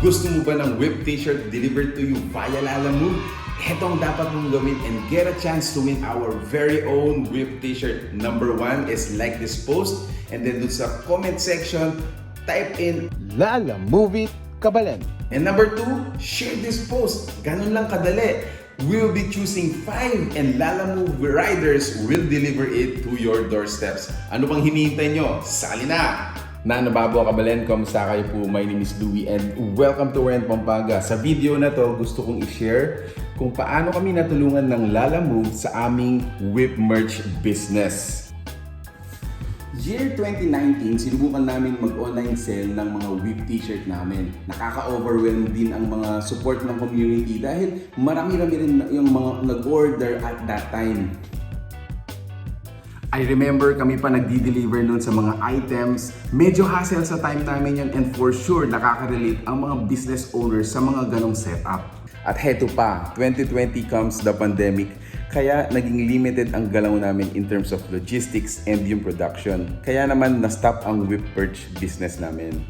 Gusto mo ba ng WIP t-shirt delivered to you via Lalamove? Ito ang dapat mong gawin and get a chance to win our very own WIP t-shirt. Number 1 is like this post, and then dun sa comment section, type in Lalamove Kabalan. And number 2, share this post. Ganun lang kadali. We'll be choosing 5 and Lalamove riders will deliver it to your doorsteps. Ano bang hinihintay nyo? Sali na! Nanababo Kabalen, kamusta kayo po? My name is Louie and welcome to Rent Pampanga. Sa video na to, gusto kong i-share kung paano kami natulungan ng Lalamove sa aming WIP merch business. Year 2019, sinubukan namin mag-online sell ng mga WIP t-shirt namin. Nakaka-overwhelm din ang mga support ng community dahil marami-rami rin yung mga nag-order at that time. I remember kami pa nagdi-deliver noon sa mga items. Medyo hassle sa time namin yun and for sure nakaka-relate ang mga business owners sa mga ganong setup. At heto pa, 2020 comes the pandemic. Kaya naging limited ang galaw namin in terms of logistics and yung production. Kaya naman na-stop ang WIP merch business namin.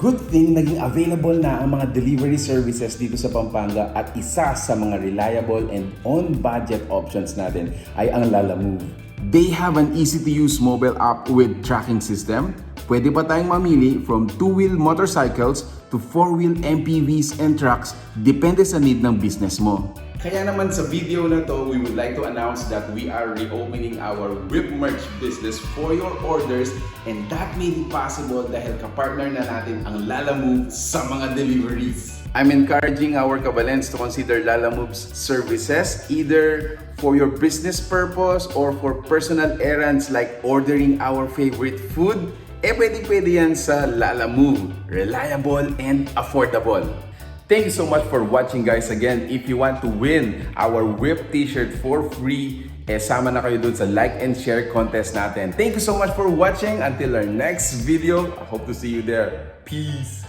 Good thing naging available na ang mga delivery services dito sa Pampanga at isa sa mga reliable and on-budget options natin ay ang Lalamove. They have an easy-to-use mobile app with tracking system. Pwede pa tayong mamili from 2-wheel motorcycles to 4-wheel MPVs and trucks, depende sa need ng business mo. Kaya naman sa video na to, we would like to announce that we are reopening our WIP merch business for your orders, and that made it possible dahil kapartner na natin ang Lalamove sa mga deliveries. I'm encouraging our Kabalens to consider Lalamove's services either for your business purpose or for personal errands like ordering our favorite food. Pwede yan sa Lalamove. Reliable and affordable. Thank you so much for watching, guys. Again, if you want to win our WIP t-shirt for free, sama na kayo dun sa like and share contest natin. Thank you so much for watching. Until our next video, I hope to see you there. Peace!